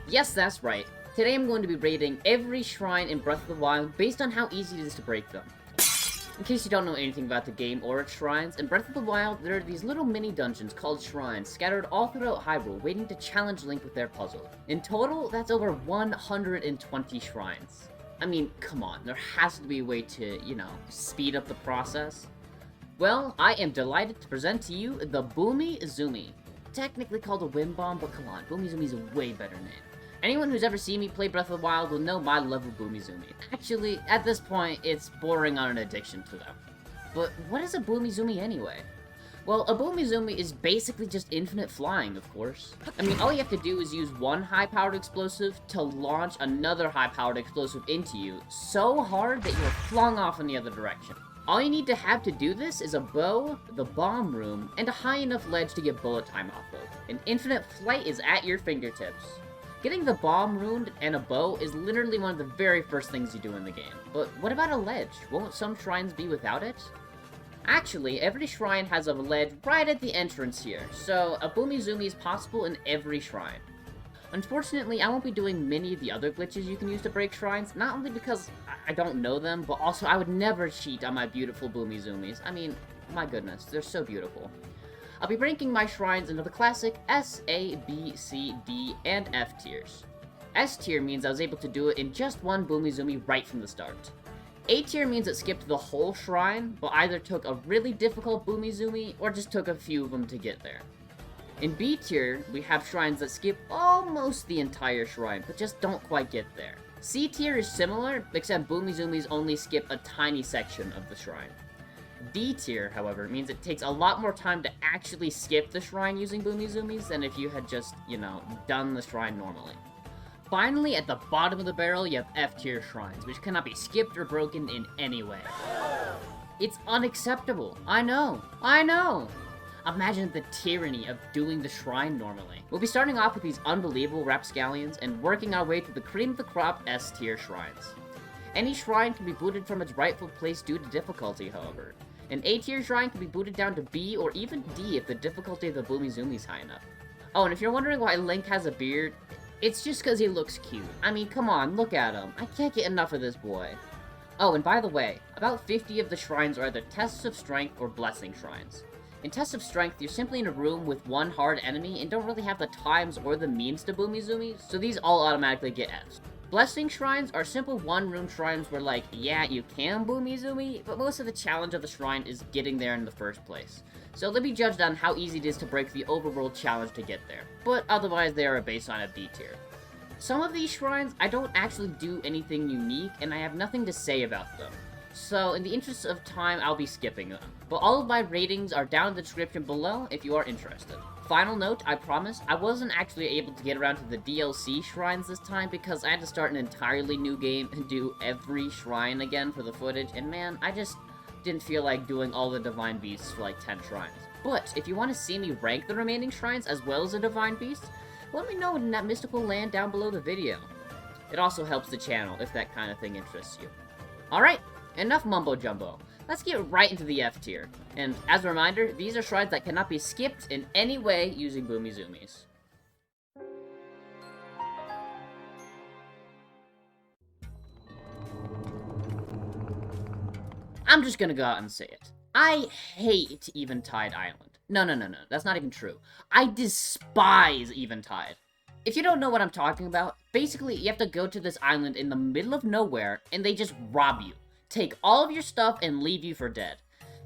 Yes, that's right. Today I'm going to be rating every shrine in Breath of the Wild based on how easy it is to break them. In case you don't know anything about the game or its shrines, in Breath of the Wild there are these little mini dungeons called shrines scattered all throughout Hyrule waiting to challenge Link with their puzzle. In total, that's over 120 shrines. I mean, come on, there has to be a way to, speed up the process. Well, I am delighted to present to you the Boomy Zoomy. Technically called a Wind Bomb, but come on, Boomy Zoomy's a way better name. Anyone who's ever seen me play Breath of the Wild will know my love of Boomy Zoomy. Actually, at this point, it's bordering on an addiction to them. But what is a Boomy Zoomy anyway? Well, a Boomy Zoomy is basically just infinite flying, of course. I mean, all you have to do is use one high-powered explosive to launch another high-powered explosive into you so hard that you're flung off in the other direction. All you need to have to do this is a bow, the bomb room, and a high enough ledge to get bullet time off of. And infinite flight is at your fingertips. Getting the bomb rune and a bow is literally one of the very first things you do in the game. But what about a ledge? Won't some shrines be without it? Actually, every shrine has a ledge right at the entrance here, so a Boomy Zoomy is possible in every shrine. Unfortunately, I won't be doing many of the other glitches you can use to break shrines, not only because I don't know them, but also I would never cheat on my beautiful Boomy Zoomies. I mean, my goodness, they're so beautiful. I'll be ranking my shrines into the classic S, A, B, C, D, and F tiers. S tier means I was able to do it in just one Boomy Zoomy right from the start. A tier means it skipped the whole shrine, but either took a really difficult Boomy Zoomy, or just took a few of them to get there. In B tier, we have shrines that skip almost the entire shrine, but just don't quite get there. C tier is similar, except Boomy Zoomies only skip a tiny section of the shrine. D tier, however, means it takes a lot more time to actually skip the shrine using Boomy Zoomies than if you had just, done the shrine normally. Finally, at the bottom of the barrel, you have F tier shrines, which cannot be skipped or broken in any way. It's unacceptable. I know. Imagine the tyranny of doing the shrine normally. We'll be starting off with these unbelievable rapscallions and working our way to the cream of the crop S tier shrines. Any shrine can be booted from its rightful place due to difficulty, however. An A tier shrine can be booted down to B or even D if the difficulty of the Boomy Zoomy is high enough. Oh, and if you're wondering why Link has a beard, it's just because he looks cute. I mean, come on, look at him. I can't get enough of this boy. Oh, and by the way, about 50 of the shrines are either Tests of Strength or Blessing shrines. In Tests of Strength, you're simply in a room with one hard enemy and don't really have the times or the means to Boomy Zoomies, so these all automatically get Fs. Blessing shrines are simple one-room shrines where, yeah, you can Boomy Zoomy, but most of the challenge of the shrine is getting there in the first place. So they'll be judged on how easy it is to break the overworld challenge to get there, but otherwise they are based on a B tier. Some of these shrines, I don't actually do anything unique, and I have nothing to say about them. So in the interest of time, I'll be skipping them. But all of my ratings are down in the description below if you are interested. Final note, I promise, I wasn't actually able to get around to the DLC shrines this time because I had to start an entirely new game and do every shrine again for the footage, and man, I just didn't feel like doing all the Divine Beasts for 10 shrines. But if you want to see me rank the remaining shrines as well as the Divine Beasts, let me know in that mystical land down below the video. It also helps the channel if that kind of thing interests you. Alright, enough mumbo-jumbo. Let's get right into the F tier. And as a reminder, these are shrines that cannot be skipped in any way using Boomy Zoomies. I'm just gonna go out and say it. I hate Eventide Island. No, that's not even true. I despise Eventide. If you don't know what I'm talking about, basically you have to go to this island in the middle of nowhere and they just rob you. Take all of your stuff and leave you for dead.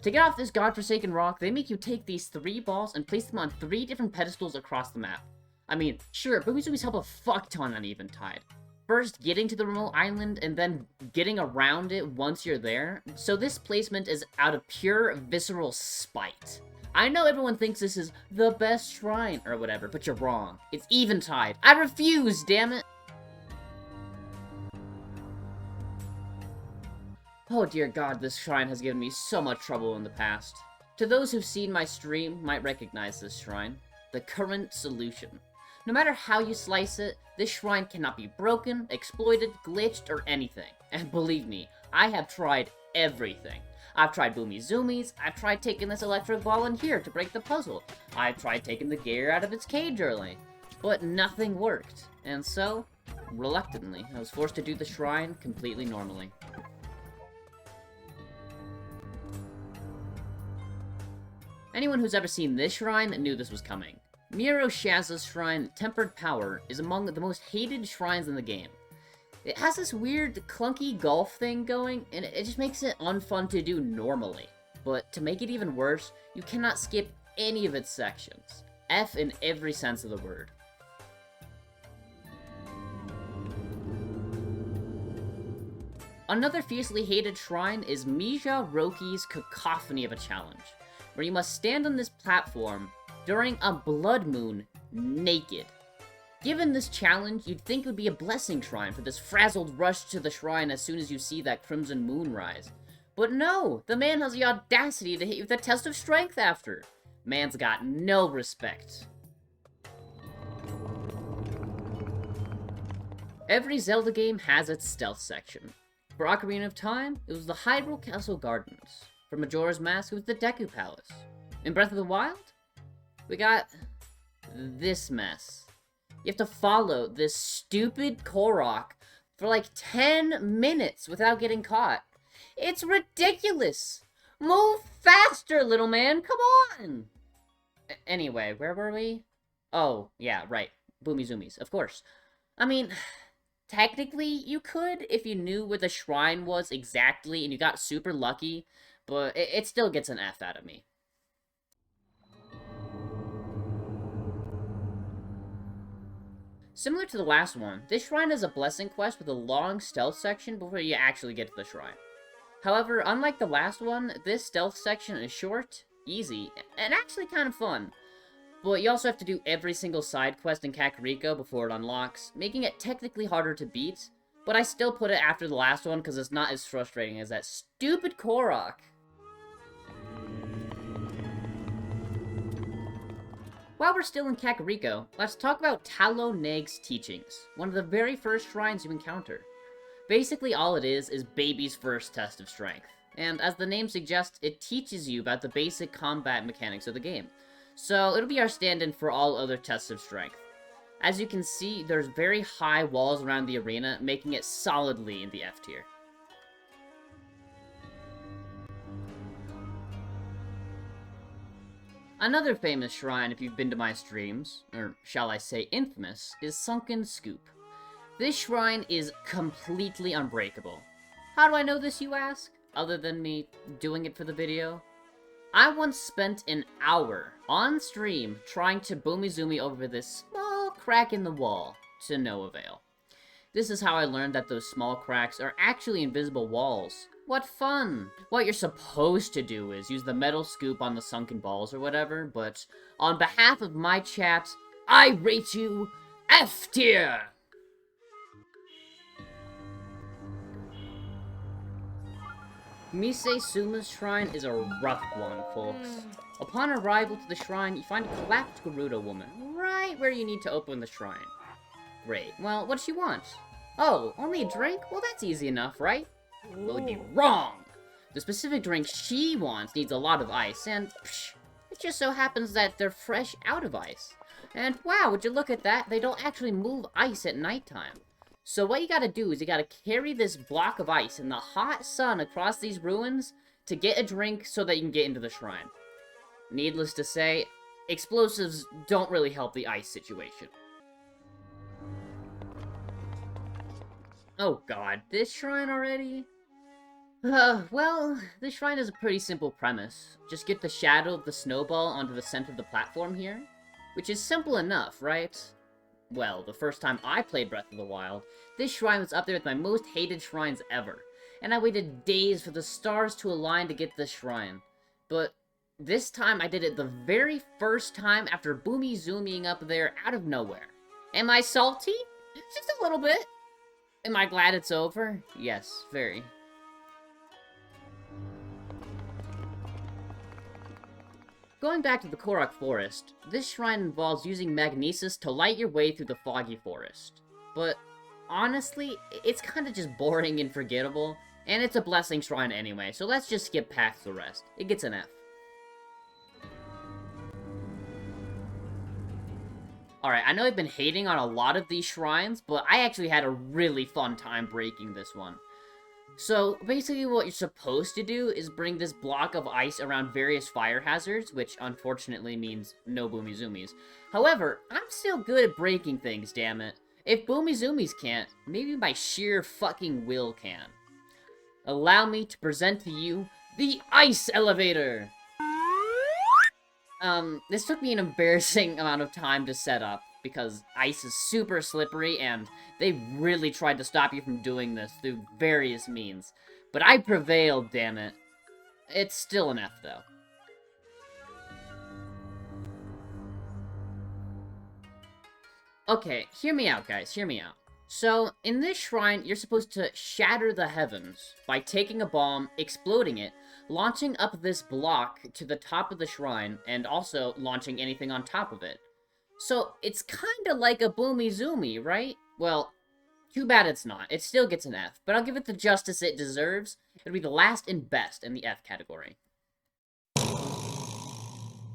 To get off this godforsaken rock, they make you take these 3 balls and place them on 3 different pedestals across the map. I mean, sure, Boomy Zoomies help a fuck ton on Eventide. First, getting to the remote island, and then getting around it once you're there. So this placement is out of pure, visceral spite. I know everyone thinks this is the best shrine, or whatever, but you're wrong. It's Eventide. I refuse, damn it! Oh dear god, this shrine has given me so much trouble in the past. To those who've seen my stream might recognize this shrine. The Current Solution. No matter how you slice it, this shrine cannot be broken, exploited, glitched, or anything. And believe me, I have tried everything. I've tried Boomy Zoomies, I've tried taking this electric ball in here to break the puzzle. I've tried taking the gear out of its cage early. But nothing worked, and so, reluctantly, I was forced to do the shrine completely normally. Anyone who's ever seen this shrine knew this was coming. Miro Shaza's shrine, Tempered Power, is among the most hated shrines in the game. It has this weird, clunky golf thing going, and it just makes it unfun to do normally. But to make it even worse, you cannot skip any of its sections. F in every sense of the word. Another fiercely hated shrine is Mija Roki's Cacophony of a Challenge, where you must stand on this platform during a blood moon, naked. Given this challenge, you'd think it would be a blessing shrine for this frazzled rush to the shrine as soon as you see that crimson moon rise. But no, the man has the audacity to hit you with a test of strength after. Man's got no respect. Every Zelda game has its stealth section. For Ocarina of Time, it was the Hyrule Castle Gardens. For Majora's Mask, it was the Deku Palace. In Breath of the Wild, we got this mess. You have to follow this stupid Korok for like 10 minutes without getting caught. It's ridiculous! Move faster, little man, come on! Anyway, where were we? Oh, yeah, right. Boomy Zoomies, of course. I mean, technically, you could if you knew where the shrine was exactly and you got super lucky, but it still gets an F out of me. Similar to the last one, this shrine is a blessing quest with a long stealth section before you actually get to the shrine. However, unlike the last one, this stealth section is short, easy, and actually kind of fun. But you also have to do every single side quest in Kakariko before it unlocks, making it technically harder to beat, but I still put it after the last one because it's not as frustrating as that stupid Korok. While we're still in Kakariko, let's talk about Talo Neg's teachings, one of the very first shrines you encounter. Basically all it is baby's first test of strength, and as the name suggests, it teaches you about the basic combat mechanics of the game. So it'll be our stand-in for all other tests of strength. As you can see, there's very high walls around the arena, making it solidly in the F tier. Another famous shrine, if you've been to my streams, or shall I say infamous, is Sunken Scoop. This shrine is completely unbreakable. How do I know this, you ask? Other than me doing it for the video? I once spent an hour on stream trying to boomizoomy over this small crack in the wall, to no avail. This is how I learned that those small cracks are actually invisible walls. What fun! What you're supposed to do is use the metal scoop on the sunken balls or whatever, but on behalf of my chat, I rate you F tier! Mise Suma's shrine is a rough one, folks. Upon arrival to the shrine, you find a collapsed Gerudo woman, right where you need to open the shrine. Great. Well, what does she want? Oh, only a drink? Well, that's easy enough, right? Well, you'd be wrong! The specific drink she wants needs a lot of ice, and psh, it just so happens that they're fresh out of ice. And wow, would you look at that? They don't actually move ice at nighttime. So what you gotta do is you gotta carry this block of ice in the hot sun across these ruins to get a drink so that you can get into the shrine. Needless to say, explosives don't really help the ice situation. Oh god, this shrine already? Well, this shrine is a pretty simple premise. Just get the shadow of the snowball onto the center of the platform here. Which is simple enough, right? Well, the first time I played Breath of the Wild, this shrine was up there with my most hated shrines ever. And I waited days for the stars to align to get this shrine. But this time I did it the very first time after boomy zooming up there out of nowhere. Am I salty? Just a little bit. Am I glad it's over? Yes, very. Going back to the Korok Forest, this shrine involves using magnesis to light your way through the foggy forest. But honestly, it's kinda just boring and forgettable, and it's a blessing shrine anyway, so let's just skip past the rest. It gets an F. Alright, I know I've been hating on a lot of these shrines, but I actually had a really fun time breaking this one. So, basically what you're supposed to do is bring this block of ice around various fire hazards, which unfortunately means no Boomy-Zoomies. However, I'm still good at breaking things, damn it. If Boomy-Zoomies can't, maybe my sheer fucking will can. Allow me to present to you the Ice Elevator! This took me an embarrassing amount of time to set up, because ice is super slippery, and they really tried to stop you from doing this through various means. But I prevailed, damn it. It's still an F, though. Okay, hear me out, guys, hear me out. So, in this shrine, you're supposed to shatter the heavens by taking a bomb, exploding it, launching up this block to the top of the shrine, and also launching anything on top of it. So, it's kinda like a Boomy-Zoomy, right? Well, too bad it's not. It still gets an F, but I'll give it the justice it deserves. It'll be the last and best in the F category.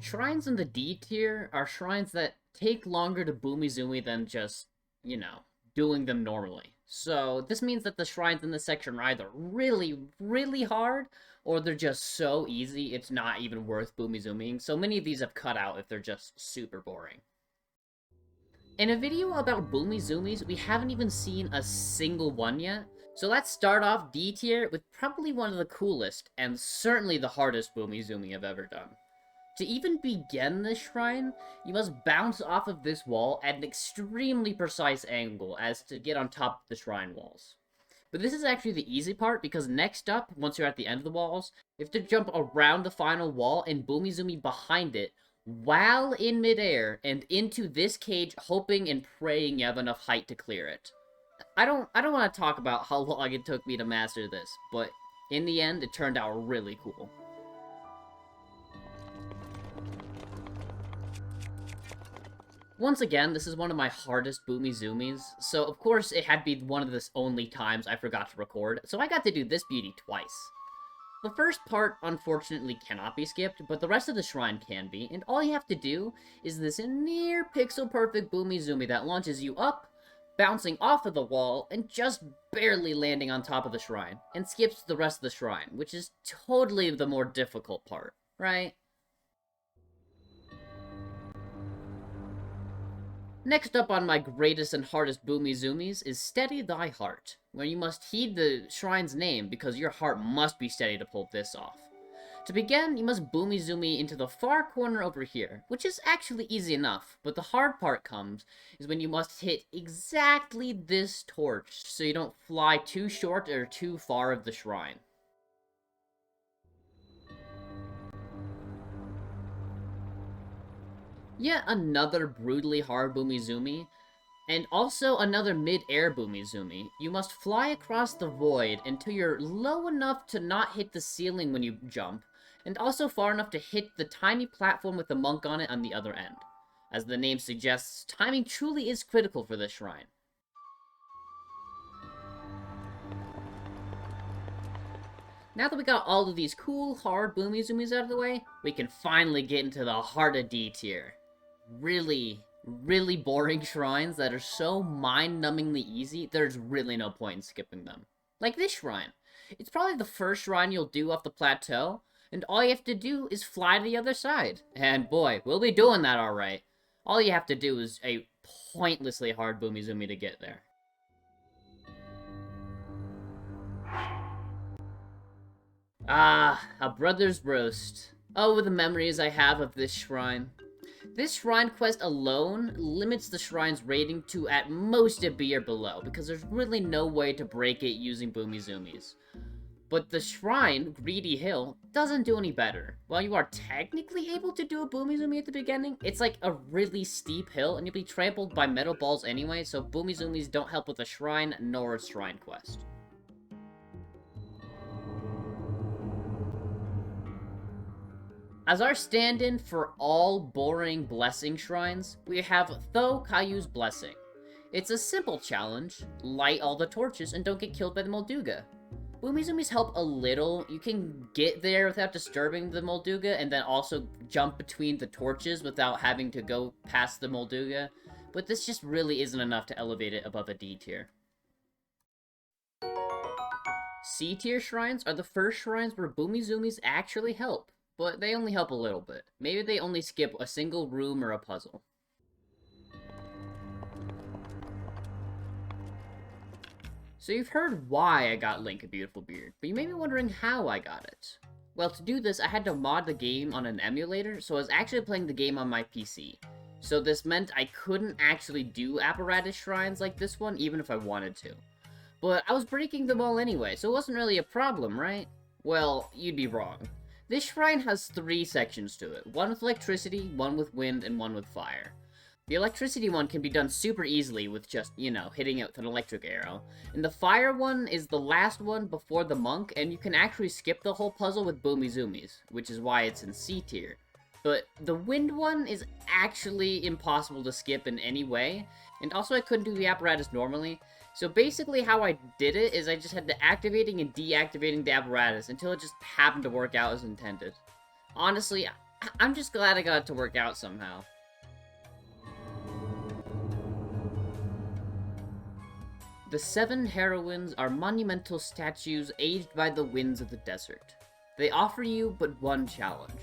Shrines in the D tier are shrines that take longer to Boomy-Zoomy than just, you know, doing them normally. So, this means that the shrines in this section are either really, really hard, or they're just so easy it's not even worth Boomy-Zoomying. So many of these I've cut out if they're just super boring. In a video about Boomy-Zoomies, we haven't even seen a single one yet, so let's start off D tier with probably one of the coolest, and certainly the hardest Boomy-Zoomy I've ever done. To even begin this shrine, you must bounce off of this wall at an extremely precise angle as to get on top of the shrine walls. But this is actually the easy part, because next up, once you're at the end of the walls, you have to jump around the final wall and Boomy-Zoomy behind it, while in midair, and into this cage, hoping and praying you have enough height to clear it. I don't want to talk about how long it took me to master this, but in the end, it turned out really cool. Once again, this is one of my hardest Boomy-Zoomies, so of course it had to be one of the only times I forgot to record, so I got to do this beauty twice. The first part, unfortunately, cannot be skipped, but the rest of the shrine can be, and all you have to do is this near pixel-perfect Boomy-Zoomy that launches you up, bouncing off of the wall, and just barely landing on top of the shrine, and skips the rest of the shrine, which is totally the more difficult part, right? Next up on my greatest and hardest Boomy-Zoomies is Steady Thy Heart, where you must heed the shrine's name because your heart must be steady to pull this off. To begin, you must Boomy-Zoomy into the far corner over here, which is actually easy enough, but the hard part comes is when you must hit exactly this torch so you don't fly too short or too far of the shrine. Yet another brutally hard Boomy-Zoomy, and also another mid-air Boomy-Zoomy. You must fly across the void until you're low enough to not hit the ceiling when you jump, and also far enough to hit the tiny platform with the monk on it on the other end. As the name suggests, timing truly is critical for this shrine. Now that we got all of these cool, hard Boomy-Zoomies out of the way, we can finally get into the heart of D tier. Really, really boring shrines that are so mind-numbingly easy, there's really no point in skipping them. Like this shrine. It's probably the first shrine you'll do off the plateau, and all you have to do is fly to the other side. And boy, we'll be doing that alright. All you have to do is a pointlessly hard Boomy-Zoomy to get there. Ah, a brother's roast. Oh, the memories I have of this shrine. This shrine quest alone limits the shrine's rating to at most a B or below, because there's really no way to break it using Boomy-Zoomies. But the shrine, Greedy Hill, doesn't do any better. While you are technically able to do a Boomy-Zoomy at the beginning, it's like a really steep hill, and you'll be trampled by metal balls anyway, so Boomy-Zoomies don't help with the shrine, nor its shrine quest. As our stand-in for all boring blessing shrines, we have Tho Kayu's Blessing. It's a simple challenge: light all the torches and don't get killed by the Molduga. Boomy-zoomies help a little. You can get there without disturbing the Molduga, and then also jump between the torches without having to go past the Molduga, but this just really isn't enough to elevate it above a D tier. C tier shrines are the first shrines where Boomy-zoomies actually help, but they only help a little bit. Maybe they only skip a single room or a puzzle. So you've heard why I got Link a Beautiful Beard, but you may be wondering how I got it. Well, to do this, I had to mod the game on an emulator, so I was actually playing the game on my PC. So this meant I couldn't actually do apparatus shrines like this one, even if I wanted to. But I was breaking them all anyway, so it wasn't really a problem, right? Well, you'd be wrong. This shrine has 3 sections to it, one with electricity, one with wind, and one with fire. The electricity one can be done super easily with just, you know, hitting it with an electric arrow. And the fire one is the last one before the monk, and you can actually skip the whole puzzle with Boomy-zoomies, which is why it's in C tier. But the wind one is actually impossible to skip in any way, and also I couldn't do the apparatus normally. So basically how I did it is I just had to activating and deactivating the apparatus until it just happened to work out as intended. Honestly, I'm just glad I got it to work out somehow. The 7 heroines are monumental statues aged by the winds of the desert. They offer you but one challenge.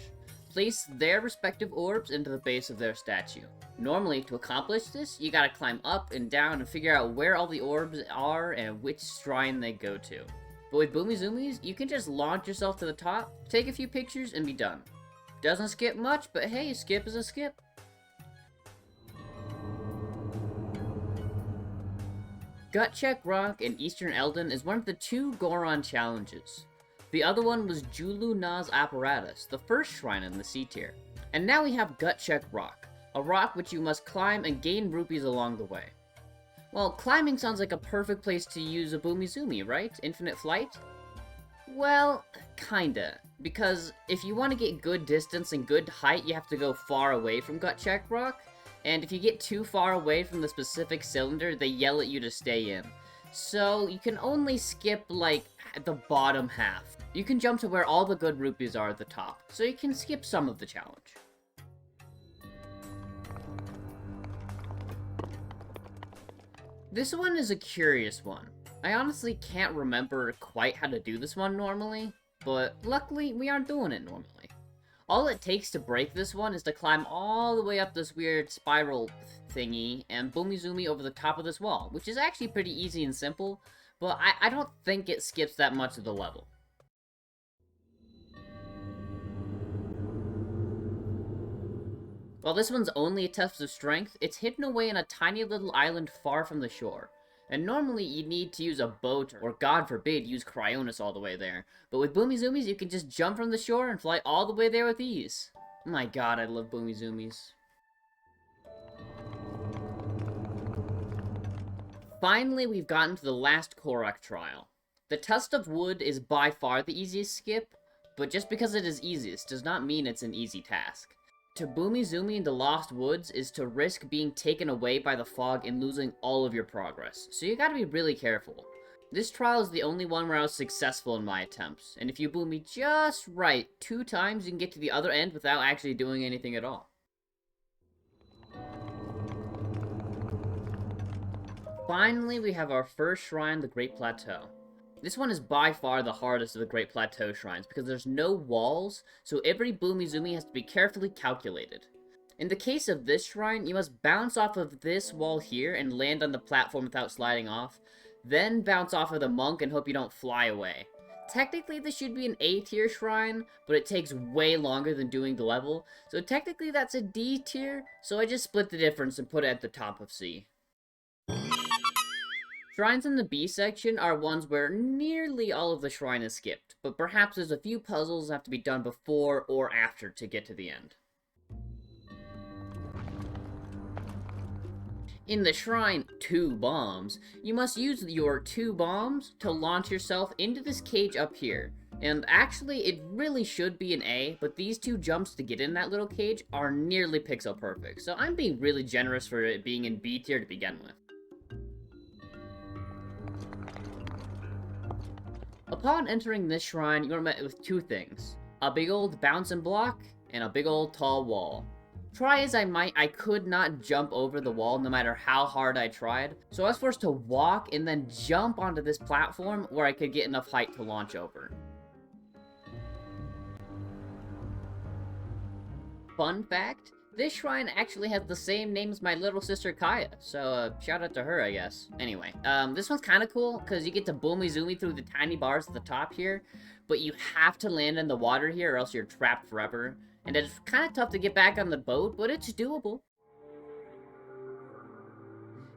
Place their respective orbs into the base of their statue. Normally, to accomplish this, you gotta climb up and down and figure out where all the orbs are and which shrine they go to. But with Boomy-zoomies, you can just launch yourself to the top, take a few pictures, and be done. Doesn't skip much, but hey, skip is a skip. Gut Check Rock in Eastern Eldon is one of the 2 Goron challenges. The other one was Julu Na's Apparatus, the first shrine in the C tier. And now we have Gut Check Rock, a rock which you must climb and gain rupees along the way. Well, climbing sounds like a perfect place to use a Boomy-zoomie, right? Infinite flight? Well, kinda. Because if you want to get good distance and good height, you have to go far away from Gut Check Rock. And if you get too far away from the specific cylinder, they yell at you to stay in. So you can only skip, like, the bottom half. You can jump to where all the good rupees are at the top, so you can skip some of the challenge. This one is a curious one. I honestly can't remember quite how to do this one normally, but luckily we aren't doing it normally. All it takes to break this one is to climb all the way up this weird spiral thingy and Boomy-zoomie over the top of this wall, which is actually pretty easy and simple, but I don't think it skips that much of the level. While this one's only a test of strength, it's hidden away in a tiny little island far from the shore. And normally you need to use a boat, or god forbid, use Cryonis all the way there. But with Boomy-zoomies, you can just jump from the shore and fly all the way there with ease. My god, I love Boomy-zoomies. Finally, we've gotten to the last Korok trial. The Test of Wood is by far the easiest skip, but just because it is easiest does not mean it's an easy task. To Boomy-zoomie in the Lost Woods is to risk being taken away by the fog and losing all of your progress, so you gotta be really careful. This trial is the only one where I was successful in my attempts, and if you boomy just right 2 times, you can get to the other end without actually doing anything at all. Finally, we have our first shrine, the Great Plateau. This one is by far the hardest of the Great Plateau shrines because there's no walls, so every Boomy-zoomie has to be carefully calculated. In the case of this shrine, you must bounce off of this wall here and land on the platform without sliding off, then bounce off of the monk and hope you don't fly away. Technically, this should be an A tier shrine, but it takes way longer than doing the level, so technically that's a D tier, so I just split the difference and put it at the top of C. Shrines in the B section are ones where nearly all of the shrine is skipped, but perhaps there's a few puzzles that have to be done before or after to get to the end. In the shrine 2 bombs, you must use your 2 bombs to launch yourself into this cage up here. And actually, it really should be an A, but these 2 jumps to get in that little cage are nearly pixel perfect, so I'm being really generous for it being in B tier to begin with. Upon entering this shrine, you're met with two things. A big old bouncing block, and a big old tall wall. Try as I might, I could not jump over the wall no matter how hard I tried, so I was forced to walk and then jump onto this platform where I could get enough height to launch over. Fun fact, this shrine actually has the same name as my little sister Kaya, so shout out to her, I guess. Anyway, this one's kind of cool, because you get to boomy zoomy through the tiny bars at the top here, but you have to land in the water here or else you're trapped forever. And it's kind of tough to get back on the boat, but it's doable.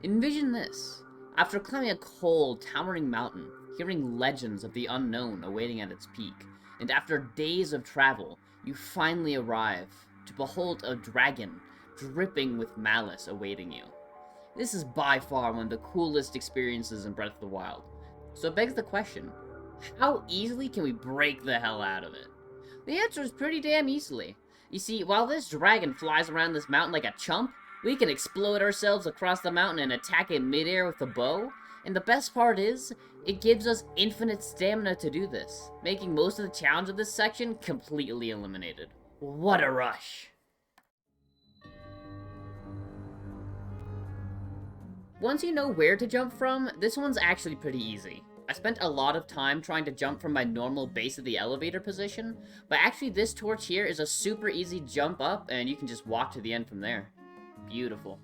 Envision this. After climbing a cold, towering mountain, hearing legends of the unknown awaiting at its peak, and after days of travel, you finally arrive to behold a dragon dripping with malice awaiting you. This is by far one of the coolest experiences in Breath of the Wild. So it begs the question, how easily can we break the hell out of it? The answer is pretty damn easily. You see, while this dragon flies around this mountain like a chump, we can explode ourselves across the mountain and attack it midair with a bow. And the best part is, it gives us infinite stamina to do this, making most of the challenge of this section completely eliminated. What a rush! Once you know where to jump from, this one's actually pretty easy. I spent a lot of time trying to jump from my normal base of the elevator position, but actually this torch here is a super easy jump up, and you can just walk to the end from there. Beautiful.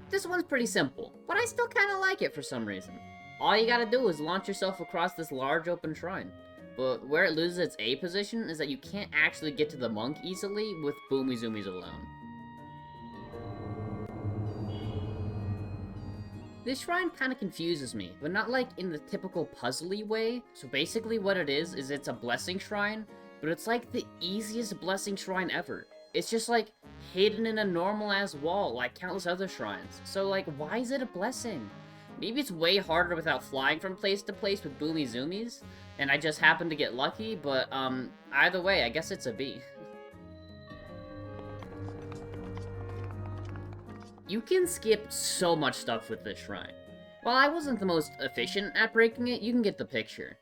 This one's pretty simple, but I still kinda like it for some reason. All you gotta do is launch yourself across this large open shrine. But where it loses its A position is that you can't actually get to the monk easily with boomy zoomies alone. This shrine kinda confuses me, but not like in the typical puzzly way. So basically what it is it's a blessing shrine, but it's like the easiest blessing shrine ever. It's just like hidden in a normal ass wall like countless other shrines. So like, why is it a blessing? Maybe it's way harder without flying from place to place with boomy zoomies, and I just happened to get lucky, but either way, I guess it's a B. You can skip so much stuff with this shrine. While I wasn't the most efficient at breaking it, you can get the picture.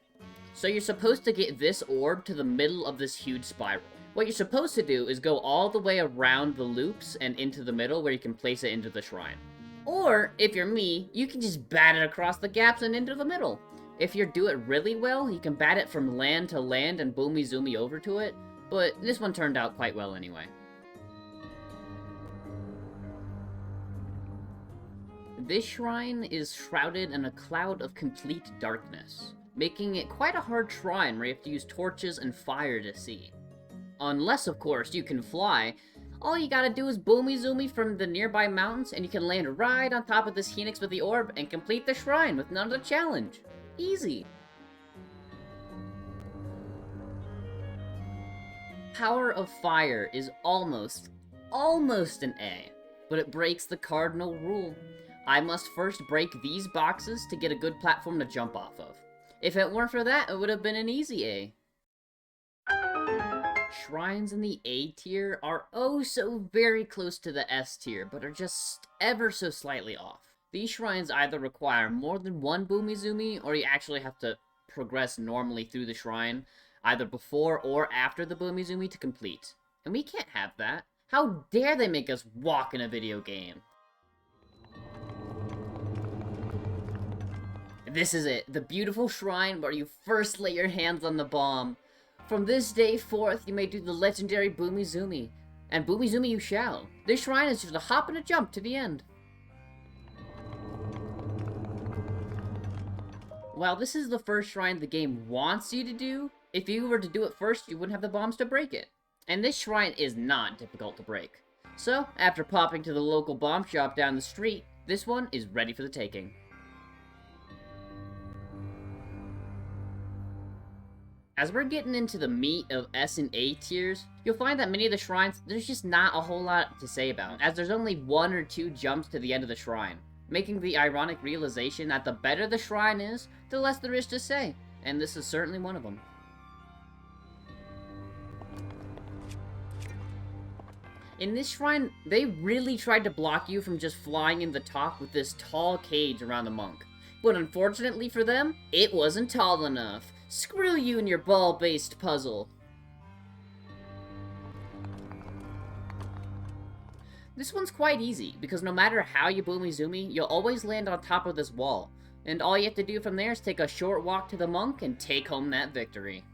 So you're supposed to get this orb to the middle of this huge spiral. What you're supposed to do is go all the way around the loops and into the middle where you can place it into the shrine. Or, if you're me, you can just bat it across the gaps and into the middle. If you do it really well, you can bat it from land to land and boomy zoomy over to it, but this one turned out quite well anyway. This shrine is shrouded in a cloud of complete darkness, making it quite a hard shrine where you have to use torches and fire to see. Unless, of course, you can fly. All you gotta do is boomy zoomy from the nearby mountains and you can land right on top of this Phoenix with the orb and complete the shrine with none of the challenge. Easy. Power of Fire is almost an A, but it breaks the cardinal rule. I must first break these boxes to get a good platform to jump off of. If it weren't for that, it would have been an easy A. Shrines in the A tier are oh so very close to the S tier, but are just ever so slightly off. These shrines either require more than one boomy zoomy, or you actually have to progress normally through the shrine, either before or after the boomy zoomy to complete. And we can't have that. How dare they make us walk in a video game? This is it, the beautiful shrine where you first lay your hands on the bomb. From this day forth, you may do the legendary boomy zoomy, and boomy zoomy you shall. This shrine is just a hop and a jump to the end. While this is the first shrine the game wants you to do, if you were to do it first, you wouldn't have the bombs to break it. And this shrine is not difficult to break. So, after popping to the local bomb shop down the street, this one is ready for the taking. As we're getting into the meat of S and A tiers, you'll find that many of the shrines, there's just not a whole lot to say about, as there's only 1 or 2 jumps to the end of the shrine, making the ironic realization that the better the shrine is, the less there is to say, and this is certainly one of them. In this shrine, they really tried to block you from just flying in the top with this tall cage around the monk. But unfortunately for them, it wasn't tall enough. Screw you and your ball-based puzzle. This one's quite easy, because no matter how you boomy-zoomy, you'll always land on top of this wall. And all you have to do from there is take a short walk to the monk and take home that victory.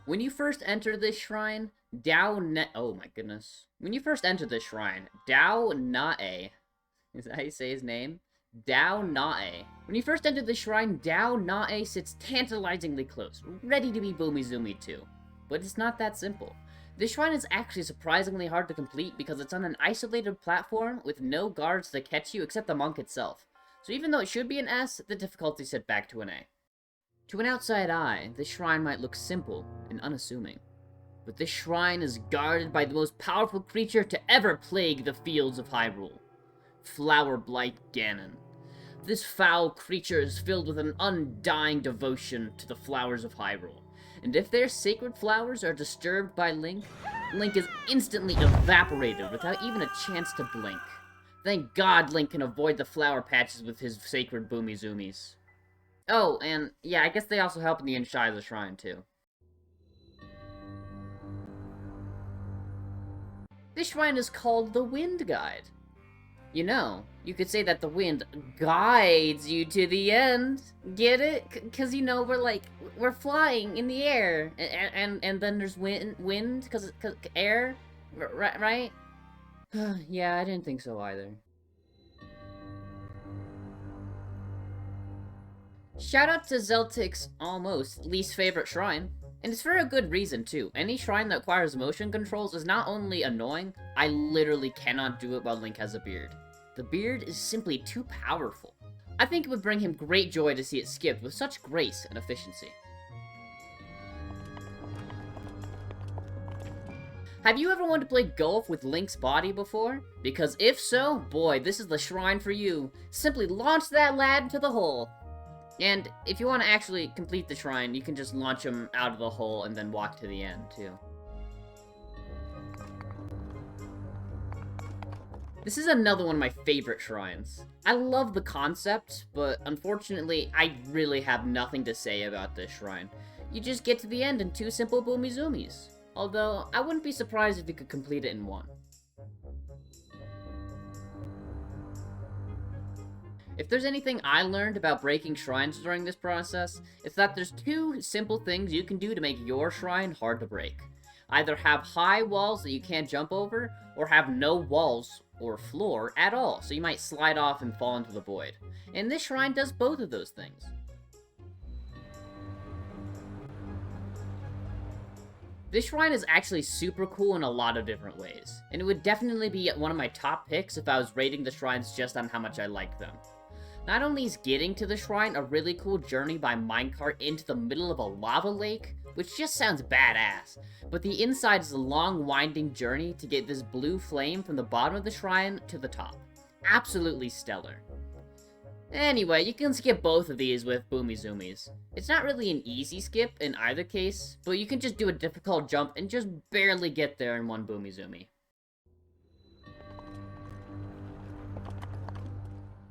When you first enter this shrine, oh my goodness. When you first enter this shrine, Nae, is that how you say his name? Nae. When you first enter the shrine, Nae sits tantalizingly close, ready to be boomy-zoomy too. But it's not that simple. This shrine is actually surprisingly hard to complete because it's on an isolated platform with no guards to catch you except the monk itself. So even though it should be an S, the difficulty is set back to an A. To an outside eye, this shrine might look simple and unassuming. But this shrine is guarded by the most powerful creature to ever plague the fields of Hyrule. Flower Blight Ganon. This foul creature is filled with an undying devotion to the flowers of Hyrule. And if their sacred flowers are disturbed by Link, Link is instantly evaporated without even a chance to blink. Thank God Link can avoid the flower patches with his sacred boomy-zoomies. Oh, and yeah, I guess they also help in the inside of the shrine too. This shrine is called the Wind Guide. You know, you could say that the wind guides you to the end. Get it? Cause you know, we're flying in the air. And then there's wind, cause air, right? Yeah, I didn't think so either. Shout out to Zeltic's almost least favorite shrine. And it's for a good reason, too. Any shrine that requires motion controls is not only annoying, I literally cannot do it while Link has a beard. The beard is simply too powerful. I think it would bring him great joy to see it skipped with such grace and efficiency. Have you ever wanted to play golf with Link's body before? Because if so, boy, this is the shrine for you. Simply launch that lad into the hole. And if you want to actually complete the shrine, you can just launch him out of the hole and then walk to the end, too. This is another one of my favorite shrines. I love the concept, but unfortunately, I really have nothing to say about this shrine. You just get to the end in 2 simple boomy-zoomies. Although, I wouldn't be surprised if you could complete it in 1. If there's anything I learned about breaking shrines during this process, it's that there's 2 simple things you can do to make your shrine hard to break. Either have high walls that you can't jump over, or have no walls or floor at all, so you might slide off and fall into the void. And this shrine does both of those things. This shrine is actually super cool in a lot of different ways, and it would definitely be one of my top picks if I was rating the shrines just on how much I like them. Not only is getting to the shrine a really cool journey by minecart into the middle of a lava lake, which just sounds badass, but the inside is a long winding journey to get this blue flame from the bottom of the shrine to the top. Absolutely stellar. Anyway, you can skip both of these with boomy-zoomies. It's not really an easy skip in either case, but you can just do a difficult jump and just barely get there in 1 boomy-zoomie.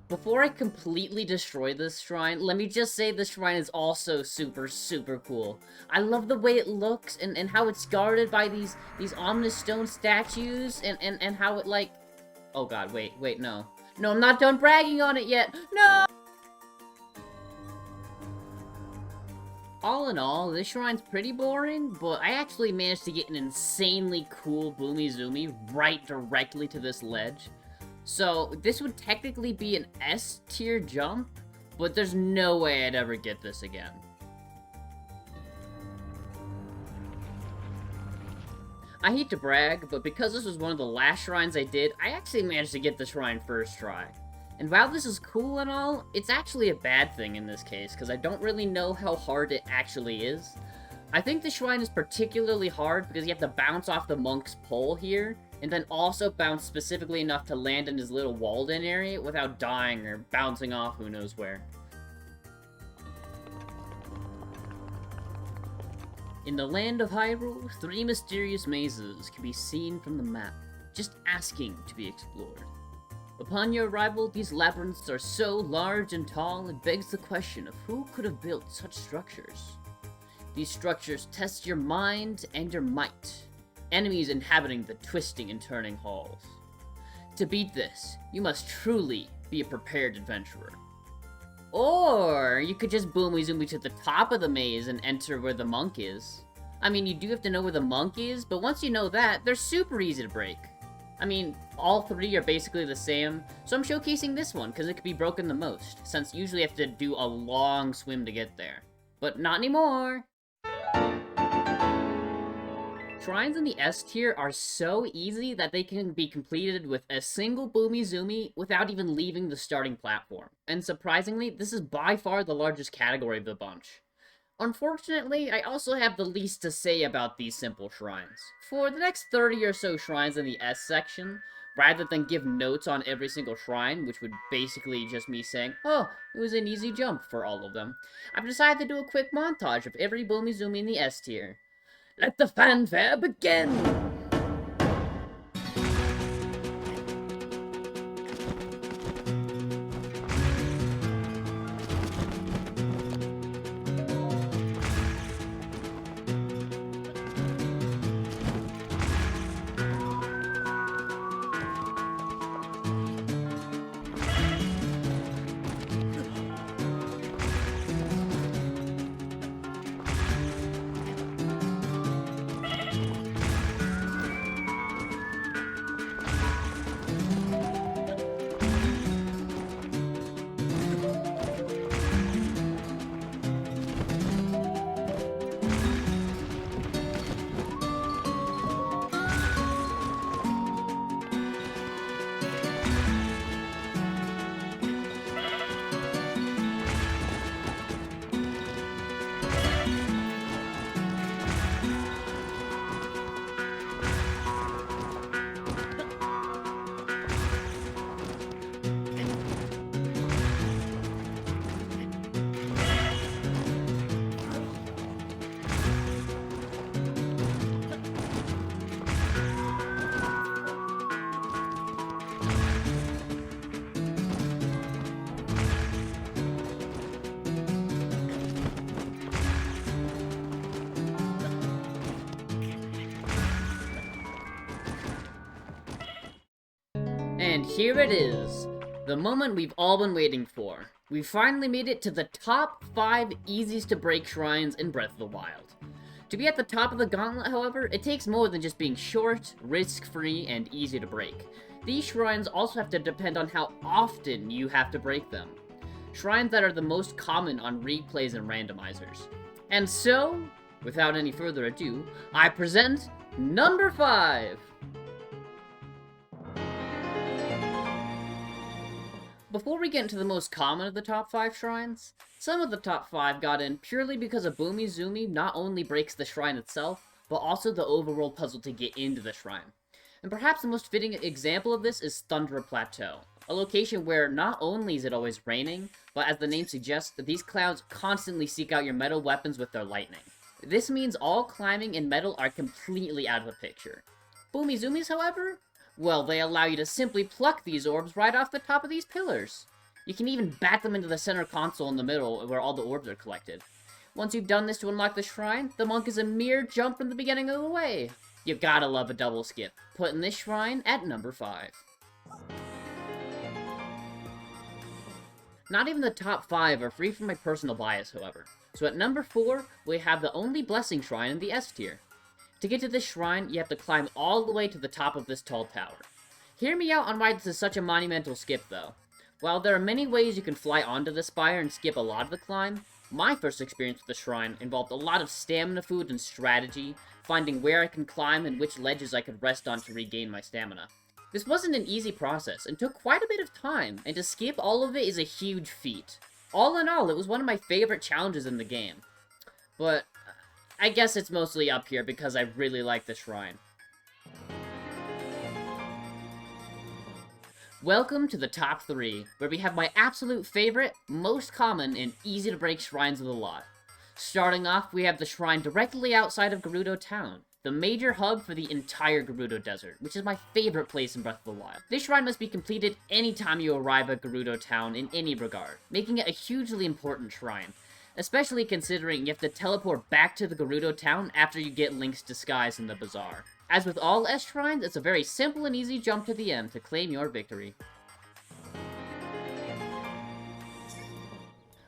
Before I completely destroy this shrine, let me just say this shrine is also super, super cool. I love the way it looks and how it's guarded by these ominous stone statues and how it like... Oh god, wait, no. No, I'm not done bragging on it yet! No! All in all, this shrine's pretty boring, but I actually managed to get an insanely cool boomy-zoomy right directly to this ledge. So, this would technically be an S tier jump, but there's no way I'd ever get this again. I hate to brag, but because this was one of the last shrines I did, I actually managed to get the shrine first try. And while this is cool and all, it's actually a bad thing in this case, because I don't really know how hard it actually is. I think the shrine is particularly hard because you have to bounce off the monk's pole here, and then also bounce specifically enough to land in his little walled-in area without dying or bouncing off who knows where. In the land of Hyrule, 3 mysterious mazes can be seen from the map, just asking to be explored. Upon your arrival, these labyrinths are so large and tall, it begs the question of who could have built such structures. These structures test your mind and your might, enemies inhabiting the twisting and turning halls. To beat this, you must truly be a prepared adventurer. Or you could just boomy-zoomy to the top of the maze and enter where the monk is. I mean, you do have to know where the monk is, but once you know that, they're super easy to break. I mean, all three are basically the same, so I'm showcasing this one because it could be broken the most, since you usually have to do a long swim to get there. But not anymore! Shrines in the S tier are so easy that they can be completed with a single boomy-zoomy without even leaving the starting platform. And surprisingly, this is by far the largest category of the bunch. Unfortunately, I also have the least to say about these simple shrines. For the next 30 or so shrines in the S section, rather than give notes on every single shrine, which would basically just me saying, oh, it was an easy jump for all of them, I've decided to do a quick montage of every boomy-zoomy in the S tier. Let the fanfare begin! And here it is, the moment we've all been waiting for. We finally made it to the top 5 easiest to break shrines in Breath of the Wild. To be at the top of the gauntlet, however, it takes more than just being short, risk-free, and easy to break. These shrines also have to depend on how often you have to break them. Shrines that are the most common on replays and randomizers. And so, without any further ado, I present number 5! Before we get into the most common of the top 5 shrines, some of the top 5 got in purely because a boomy-zoomy not only breaks the shrine itself, but also the overworld puzzle to get into the shrine. And perhaps the most fitting example of this is Thundra Plateau, a location where not only is it always raining, but as the name suggests, these clouds constantly seek out your metal weapons with their lightning. This means all climbing and metal are completely out of the picture. Boomy-zoomies, however? Well, they allow you to simply pluck these orbs right off the top of these pillars. You can even bat them into the center console in the middle where all the orbs are collected. Once you've done this to unlock the shrine, the monk is a mere jump from the beginning of the way. You gotta love a double skip, putting this shrine at number 5. Not even the top 5 are free from my personal bias, however. So at number 4, we have the only blessing shrine in the S tier. To get to this shrine, you have to climb all the way to the top of this tall tower. Hear me out on why this is such a monumental skip, though. While there are many ways you can fly onto the spire and skip a lot of the climb, my first experience with the shrine involved a lot of stamina food and strategy, finding where I can climb and which ledges I could rest on to regain my stamina. This wasn't an easy process, and took quite a bit of time, and to skip all of it is a huge feat. All in all, it was one of my favorite challenges in the game. But I guess it's mostly up here because I really like the shrine. Welcome to the top 3, where we have my absolute favorite, most common, and easy to break shrines of the lot. Starting off, we have the shrine directly outside of Gerudo town. the major hub for the entire Gerudo Desert, which is my favorite place in Breath of the Wild. This shrine must be completed anytime you arrive at Gerudo Town in any regard, making it a hugely important shrine, especially considering you have to teleport back to the Gerudo Town after you get Link's disguise in the bazaar. As with all S shrines, it's a very simple and easy jump to the end to claim your victory.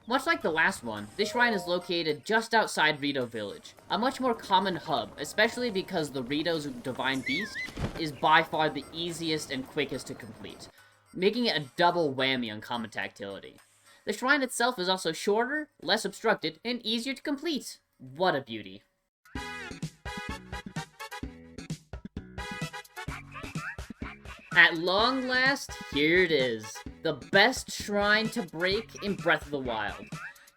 Much like the last one, this shrine is located just outside Rito Village, a much more common hub, especially because the Rito's Divine Beast is by far the easiest and quickest to complete, making it a double whammy on common tactility. The shrine itself is also shorter, less obstructed, and easier to complete. What a beauty. At long last, here it is. The best shrine to break in Breath of the Wild.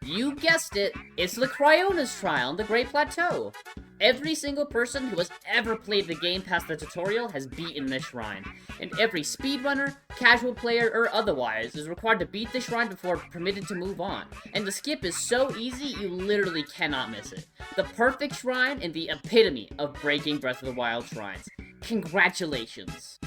You guessed it, it's the Cryona's Trial on the Great Plateau. Every single person who has ever played the game past the tutorial has beaten this shrine, and every speedrunner, casual player, or otherwise is required to beat the shrine before permitted to move on. And the skip is so easy, you literally cannot miss it. The perfect shrine and the epitome of breaking Breath of the Wild shrines. Congratulations!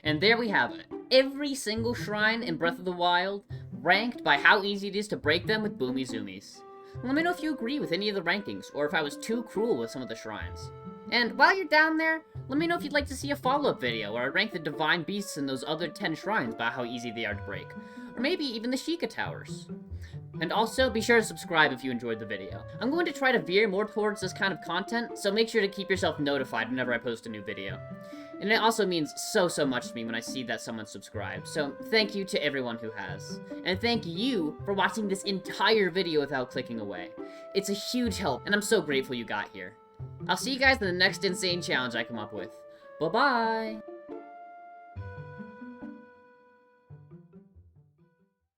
And there we have it. Every single shrine in Breath of the Wild, ranked by how easy it is to break them with Boomy Zoomies. Let me know if you agree with any of the rankings, or if I was too cruel with some of the shrines. And while you're down there, let me know if you'd like to see a follow-up video where I rank the Divine Beasts in those other 10 shrines by how easy they are to break. Or maybe even the Sheikah Towers. And also, be sure to subscribe if you enjoyed the video. I'm going to try to veer more towards this kind of content, so make sure to keep yourself notified whenever I post a new video. And it also means so much to me when I see that someone subscribed, so thank you to everyone who has. And thank you for watching this entire video without clicking away. It's a huge help, and I'm so grateful you got here. I'll see you guys in the next insane challenge I come up with. Bye-bye!